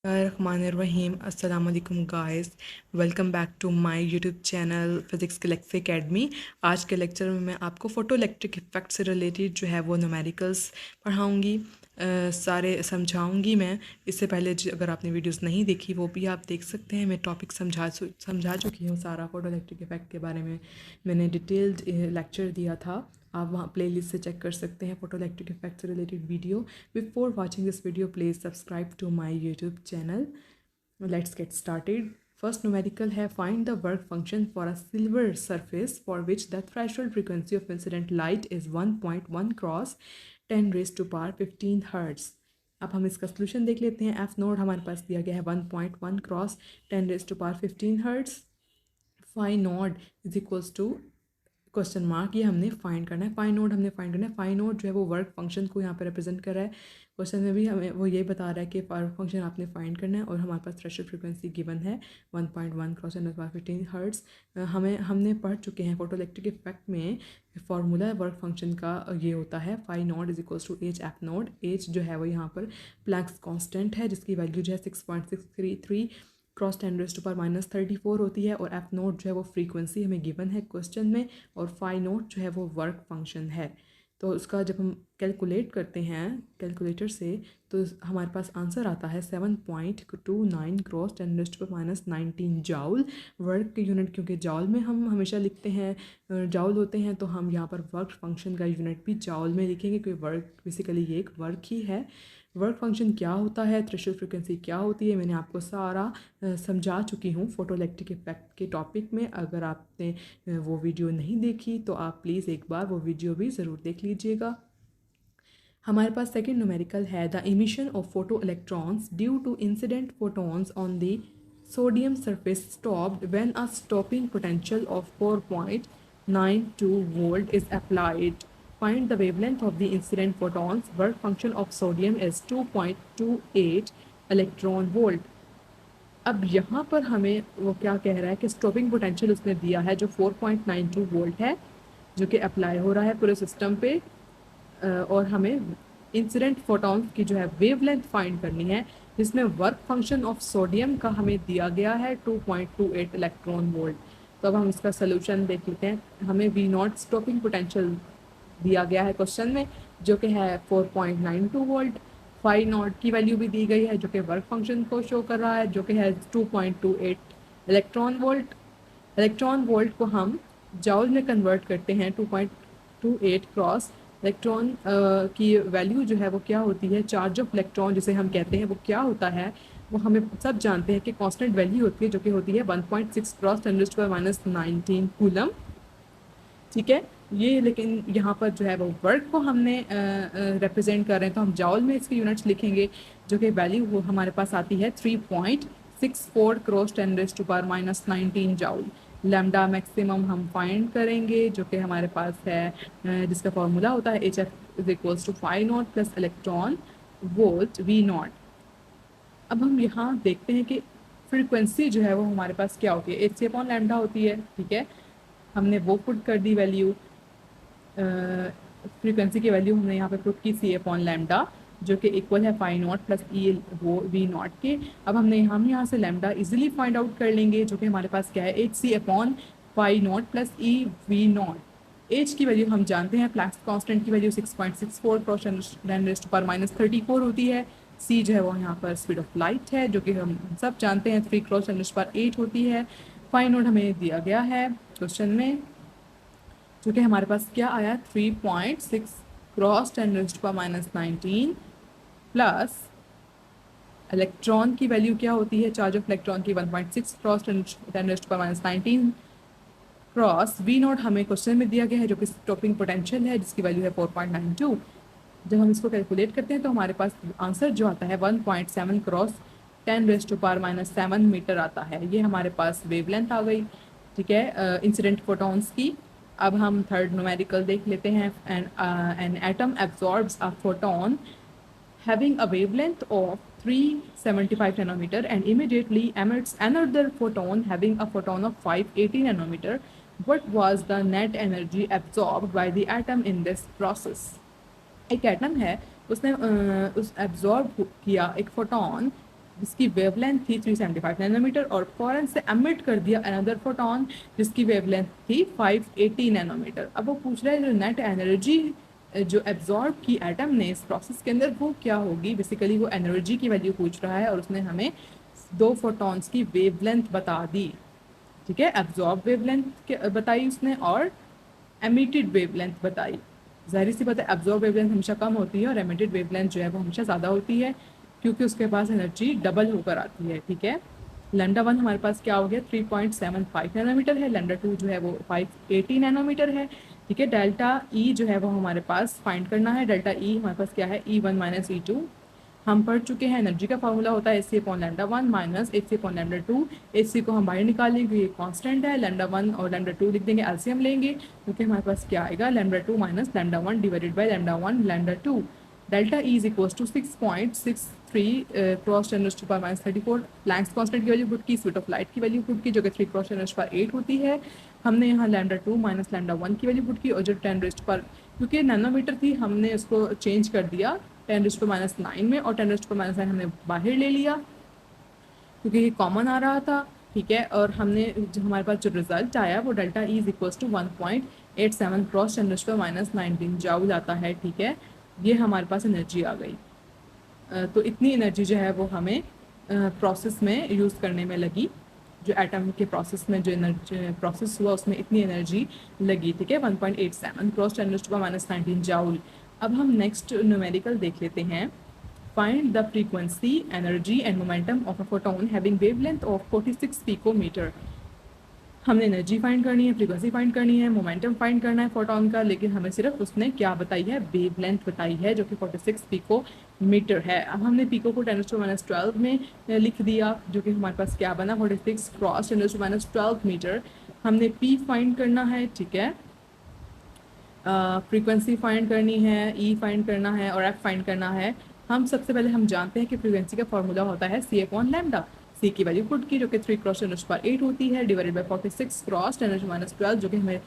Rahim. Assalamu alaikum guys. Welcome back to my YouTube channel physics galaxy academy. आज के lecture में मैं आपको फोटो इलेक्ट्रिक इफ़ेक्ट से रिलेटेड जो है वो न्यूमेरिकल्स पढ़ाऊँगी, सारे समझाऊँगी मैं। इससे पहले अगर आपने वीडियोस नहीं देखी वो भी आप देख सकते हैं। मैं टॉपिक समझा चुकी हूँ सारा। फोटो इलेक्ट्रिक इफ़ेक्ट के बारे में मैंने डिटेल्ड लेक्चर दिया था, आप वहाँ प्लेलिस्ट से चेक कर सकते हैं फोटो इलेक्ट्रिक इफेक्ट से related video. Before watching this video please subscribe to my YouTube channel. Let's get started. First numerical है, find the work function for a silver surface for which the threshold frequency of incident light is 1.1 cross 10⁻15 hertz. अब हम इसका solution देख लेते हैं। F node हमारे पास दिया गया है 1.1 cross 10⁻15 hertz. Phi naught is equals to question mark, ये हमने फाइंड करना है। फाई नोड हमने फाइंड करना है। फाई नोड जो है वो वर्क फंक्शन को यहाँ पे रिप्रेजेंट कर रहा है। क्वेश्चन में भी हमें वो ये बता रहा है कि वर्क फंक्शन आपने फाइंड करना है और हमारे पास थ्रेशोल्ड फ्रीक्वेंसी गिवन है 1.1 क्रॉस 10⁻15 हर्ट्ज़। हमने पढ़ चुके हैं फोटो इलेक्ट्रिक इफेक्ट में फार्मूला वर्क फंक्शन का ये होता है phi naught is equals to H F naught. H जो है वो यहाँ पर प्लैंक्स कांस्टेंट है जिसकी वैल्यू जो है 6.633 क्रॉस 10⁻−34 होती है, और एफ नोट जो है वो फ्रीक्वेंसी हमें गिवन है क्वेश्चन में, और फाई नोट जो है वो वर्क फंक्शन है। तो उसका जब हम कैलकुलेट करते हैं कैलकुलेटर से तो हमारे पास आंसर आता है 7.29 क्रॉस 10⁻−19 जाउल। वर्क के यूनिट क्योंकि जाउल में हम हमेशा लिखते हैं, जाउल होते हैं, तो हम यहाँ पर वर्क फंक्शन का यूनिट भी जाउल में लिखेंगे क्योंकि वर्क बेसिकली ये एक वर्क ही है। वर्क फंक्शन क्या होता है, थ्रेशोल्ड फ्रीक्वेंसी क्या होती है, मैंने आपको सारा समझा चुकी हूँ फोटो इलेक्ट्रिक इफेक्ट के टॉपिक में। अगर आपने वो वीडियो नहीं देखी तो आप प्लीज़ एक बार वो वीडियो भी ज़रूर देख लीजिएगा। हमारे पास सेकेंड न्यूमेरिकल है, the emission of photo electrons due to incident photons on the sodium surface stopped when a stopping potential of 4.92 volt is applied. Find the wavelength of the incident photons. Work function of sodium is 2.28 electron volt. अब यहाँ पर हमें वो क्या कह रहा है कि स्टॉपिंग पोटेंशियल उसने दिया है जो 4.92 वोल्ट है, जो कि अप्लाई हो रहा है पूरे सिस्टम पे, और हमें इंसिडेंट फोटॉन्स की जो है वेवलेंथ फाइंड करनी है, जिसमें वर्क फंक्शन ऑफ सोडियम का हमें दिया गया है 2.28 इलेक्ट्रॉन वोल्ट। तो अब हम इसका सोल्यूशन देख लेते हैं। हमें वी नॉट स्टॉपिंग पोटेंशियल दिया गया है क्वेश्चन में जो कि है 4.92 वोल्ट। फाई नॉट की वैल्यू भी दी गई है जो कि वर्क फंक्शन को शो कर रहा है जो कि है 2.28 इलेक्ट्रॉन वोल्ट। इलेक्ट्रॉन वोल्ट को हम जाउल में कन्वर्ट करते हैं। 2.28 क्रॉस इलेक्ट्रॉन की वैल्यू जो है वो क्या होती है, चार्ज ऑफ इलेक्ट्रॉन जिसे हम कहते हैं वो क्या होता है, वो हमें सब जानते हैं कि कांस्टेंट वैल्यू होती है जो कि होती है 1.6 क्रॉस 10⁻−19 कूलम। ठीक है ये, लेकिन यहाँ पर जो है वो वर्क को हमने रिप्रेजेंट कर रहे हैं तो हम जाउल में इसके यूनिट्स लिखेंगे जो कि वैल्यू वो हमारे पास आती है 3.64 क्रॉस 10⁻−19 जाउल। लैम्डा मैक्सिमम हम फाइंड करेंगे जो कि हमारे पास है, जिसका फॉर्मूला होता है H F is equals to phi naught plus electron volt V naught. अब हम यहाँ देखते हैं कि फ्रीक्वेंसी जो है वो हमारे पास क्या होती है, एच सी अपॉन लैम्डा होती है। ठीक है, हमने वो पुट कर दी वैल्यू, फ्रीक्वेंसी की वैल्यू हमने यहाँ पे पुट की सी अपॉन लैम्डा जो कि इक्वल है फाई नॉट प्लस ई वो वी नॉट के। अब हम यहाँ से लैम्डा इजीली फाइंड आउट कर लेंगे जो कि हमारे पास क्या है, H C upon phi naught plus E V naught. H की वैल्यू हम जानते हैं, प्लैंक्स कांस्टेंट की वैल्यू 6.64 क्रॉस 10⁻⁻34 होती है। सी जो है वो यहाँ पर स्पीड ऑफ लाइट है जो कि हम सब जानते हैं 3 क्रॉस 10⁻8 होती है। फाई नॉट हमें दिया गया है क्वेश्चन में जो कि हमारे पास क्या आया 3.6 क्रॉस 10⁻⁻19 प्लस इलेक्ट्रॉन की वैल्यू क्या होती है, चार्ज ऑफ इलेक्ट्रॉन की 1.6 क्रॉस 10⁻19 क्रॉस वी नॉट हमें क्वेश्चन में दिया गया है जो कि स्टॉपिंग पोटेंशियल है जिसकी वैल्यू है 4.92। जब हम इसको कैलकुलेट करते हैं तो हमारे पास आंसर जो आता है 1.7 क्रॉस 10⁻⁻7 मीटर आता है। ये हमारे पास वेवलेंथ आ गई। ठीक है, इंसिडेंट फोटॉन्स की। अब हम थर्ड न्यूमेरिकल देख लेते हैं। An atom absorbs a photon having a wavelength of 375 nanometer and immediately emits another photon having a photon of 580 nanometer. What was the net energy absorbed by the atom in this process? एक atom है उसने उस absorb किया एक photon जिसकी wavelength थी 375 nanometre, और फौरन से एमिट कर दिया अनदर फोटोन जिसकी वेवलेंथ थी 580 नैनोमीटर। अब वो पूछ रहा है जो नेट एनर्जी जो एब्जॉर्ब की एटम ने इस प्रोसेस के अंदर वो क्या होगी। बेसिकली वो एनर्जी की वैल्यू पूछ रहा है और उसने हमें दो फोटॉन्स की वेवलेंथ बता दी। ठीक है, एब्जॉर्ब वेवलेंथ बताई उसने और एमिटेड वेवलेंथ बताई। जाहिर सी बात है एब्जॉर्ब वेवलेंथ हमेशा कम होती है और एमिटेड वेवलेंथ जो है वो हमेशा ज़्यादा होती है, क्योंकि उसके पास एनर्जी डबल होकर आती है। ठीक है, लैम्डा 1 हमारे पास क्या हो गया 3.75 नैनोमीटर है, लैम्डा 2 जो है वो 580 नैनोमीटर है। ठीक है, डेल्टा ई जो है वो हमारे पास फाइंड करना है। डेल्टा ई हमारे पास क्या है, E1 माइनस E2। हम पढ़ चुके हैं एनर्जी का फार्मूला होता है H C upon lambda 1 minus H C upon lambda 2। H C को हम बाहर निकाल लेंगे, ये कांस्टेंट है, लैम्डा 1 और लैम्डा 2 लिख देंगे, एलसीएम लेंगे, क्योंकि हमारे पास क्या आएगा lambda 2 minus lambda 1 divided by lambda 1 lambda 2। Delta E is equal to 6.63 cross 10⁻34। Planck's constant की वैल्यू पुट की, स्पीड ऑफ लाइट की वैल्यू पुट की जो कि 3 क्रॉस 10⁸ होती है। हमने यहाँ लैम्डा 2 माइनस लैम्डा 1 की वैल्यू पुट की, और जो 10 पर क्योंकि नैनोमीटर थी हमने उसको चेंज कर दिया 10⁻9 में, और 10⁻9 हमने बाहर ले लिया क्योंकि ये कॉमन आ रहा था। ठीक है, और हमने जो हमारे पास जो रिजल्ट आया वो delta E is equals to 1.87 cross 10⁻19 joule आता है। ठीक है, ये हमारे पास एनर्जी आ गई। तो इतनी एनर्जी जो है वो हमें प्रोसेस में यूज़ करने में लगी, जो एटम के प्रोसेस में जो एनर्जी प्रोसेस हुआ उसमें इतनी एनर्जी लगी। ठीक है, 1.87 क्रॉस 10⁻19 जाउल। अब हम नेक्स्ट न्यूमेरिकल देख लेते हैं। Find the frequency, energy and momentum of a photon having wavelength of 46 picometre. हमने एनर्जी फाइंड करनी है, फ्रीक्वेंसी फाइंड करनी है, मोमेंटम फाइंड करना है फोटोन का, लेकिन हमें सिर्फ उसने क्या बताई है, वेवलेंथ बताई है जो कि 46 पिको मीटर है। अब हमने पिको को 10⁻12 में लिख दिया, जो कि हमारे पास क्या बना 46 क्रॉस 10⁻12 मीटर। हमने पी फाइंड करना है। ठीक है, फ्रीक्वेंसी फाइंड करनी है, ई फाइंड करना है और एफ फाइंड करना है। हम सबसे पहले हम जानते हैं कि फ्रीक्वेंसी का फॉर्मूला होता है सी अपॉन लैम्डा। सी की वैल्यू पुट की जो कि 3 क्रॉस 10⁸ होती है, डिवाइडेड बाई 46 क्रॉस 10⁻12 जो कि हमें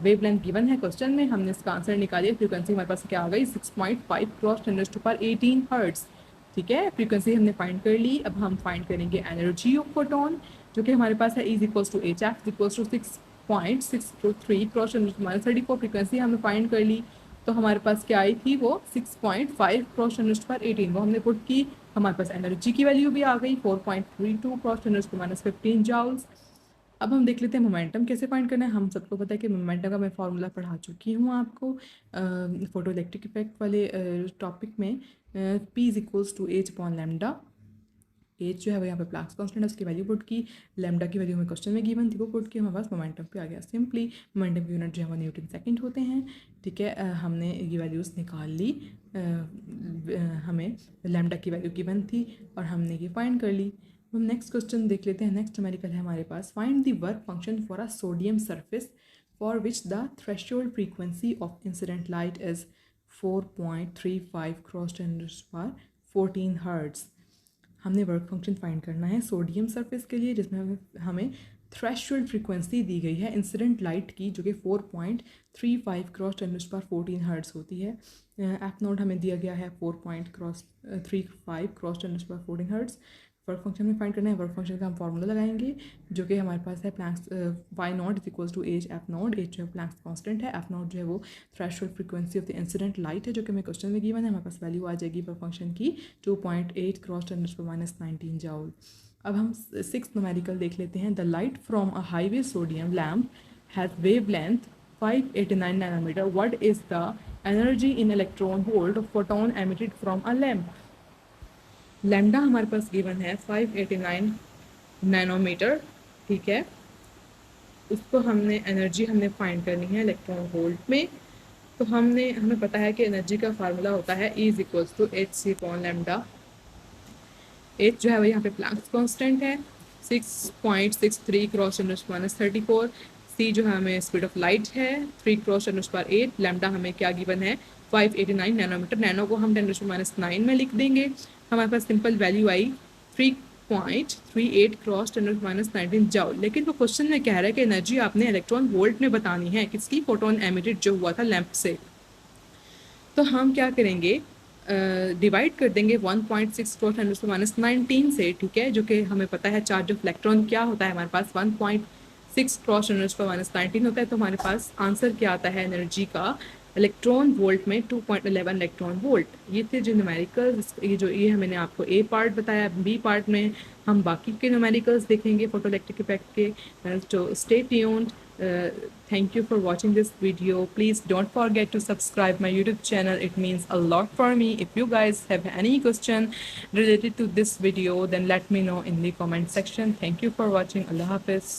वेवलेंथ गिवन है क्वेश्चन में। हमने इसका आंसर निकालिए, फ्रीक्वेंसी हमारे पास क्या आ गई 6.5 क्रॉस 10⁻18 हर्ट्ज। ठीक है, फ्रीक्वेंसी हमने फाइंड कर ली। अब हम फाइंड करेंगे एनर्जी ऑफ फोटोन जो कि हमारे पास है is equals to H F equals to 6.623 cross 10⁻34। Frequency हमने फाइंड कर ली, तो हमारे पास क्या आई थी वो 6.5 क्रॉस 10⁻18 वो हमने पुट की। हमारे पास एनर्जी की वैल्यू भी आ गई 4.32 क्रॉस 10⁻15 जाउल्स। अब हम देख लेते हैं मोमेंटम कैसे फाइंड करना है। हम सबको पता है कि मोमेंटम का मैं फार्मूला पढ़ा चुकी हूँ आपको फोटो इलेक्ट्रिक इफेक्ट वाले टॉपिक में। P is equals to H upon lambda. H जो है वो यहाँ पे प्लैंक्स कांस्टेंट है, उसकी वैल्यू पुट की, लैम्डा की वैल्यू हमें क्वेश्चन में गिवन थी वो पुट की, हमारे पास मोमेंटम पे आ गया सिंपली। मोमेंटम की यूनिट जो है वो न्यूटन सेकंड होते हैं। ठीक है, हमने ये वैल्यूज़ निकाल ली। हमें लैम्डा की वैल्यू गिवन थी और हमने ये फाइंड कर ली। हम नेक्स्ट क्वेश्चन देख लेते हैं। नेक्स्ट न्यूमेरिकल है हमारे पास, find the work function for a sodium surface for which the threshold frequency of incident light is 4.35 cross 10⁻14 hertz. हमने वर्क फंक्शन फाइंड करना है सोडियम सरफेस के लिए, जिसमें हमें थ्रेशोल्ड फ्रीक्वेंसी दी गई है इंसिडेंट लाइट की जो कि 4.35 क्रॉस 10⁻14 हर्ट्ज होती है। एफ नोट हमें दिया गया है 4.35 क्रॉस 10⁻14 हर्ट्ज। वर्क फंक्शन में फाइंड करना है। वर्क फंक्शन का हम फार्मूला लगाएंगे जो कि हमारे पास है Planck's y naught is equals to H F naught. H जो है प्लैंक्स कांस्टेंट है, एफ नॉट जो है वो threshold frequency of the incident light है जो कि हमें क्वेश्चन में गिवन है। हमारे पास वैल्यू आ जाएगी वर्क फंक्शन की 2.8 क्रॉस 10⁻19 जाउल। अब हम 6th न्यूमेरिकल देख लेते हैं। The light from a highway sodium lamp has wavelength 589 nanometre. What is the energy in electron volt of photon emitted from a lamp. Lambda हमारे पास given है 589 nanometre. ठीक है, उसको हमने एनर्जी हमने फाइंड करनी है इलेक्ट्रॉन वोल्ट में। तो हमें पता है कि एनर्जी का फार्मूला होता है E is equals to H C upon lambda. H जो है वो यहाँ पे प्लैंक्स कांस्टेंट है 6.63 क्रॉस 10⁻34। सी जो है हमें स्पीड ऑफ लाइट है 3 क्रॉस 10⁻8। लैम्डा हमें क्या गिवन है 589 नैनोमीटर। नैनो को हम 10⁻9 में लिख देंगे। हमारे पास सिंपल वैल्यू आई 3.38 क्रॉस 10⁻19 जाउल। लेकिन वो क्वेश्चन में कह रहा है कि एनर्जी आपने इलेक्ट्रॉन वोल्ट में बतानी है, किसकी, फोटोन एमिटेड जो हुआ था लैंप से। तो हम क्या करेंगे, डिवाइड कर देंगे 1.6 क्रॉस 10⁻19 से, ठीक है, जो कि हमें पता है चार्ज ऑफ इलेक्ट्रॉन क्या होता है हमारे पास 1.6 क्रॉस 10⁻19 होता है। तो हमारे पास आंसर क्या आता है एनर्जी का इलेक्ट्रॉन वोल्ट में 2.11 इलेक्ट्रॉन वोल्ट। ये थे जो न्यूमेरिकल्स, ये मैंने आपको ए पार्ट बताया। बी पार्ट में हम बाकी के न्यूमेरिकल्स देखेंगे फोटोइलेक्ट्रिक इफेक्ट के। तो stay tuned. Thank you for watching this video. Please don't forget to subscribe my YouTube channel. It means a lot for me. If you guys have any question related to this video, then let me know in the comment section. Thank you for watching. Allah Hafiz.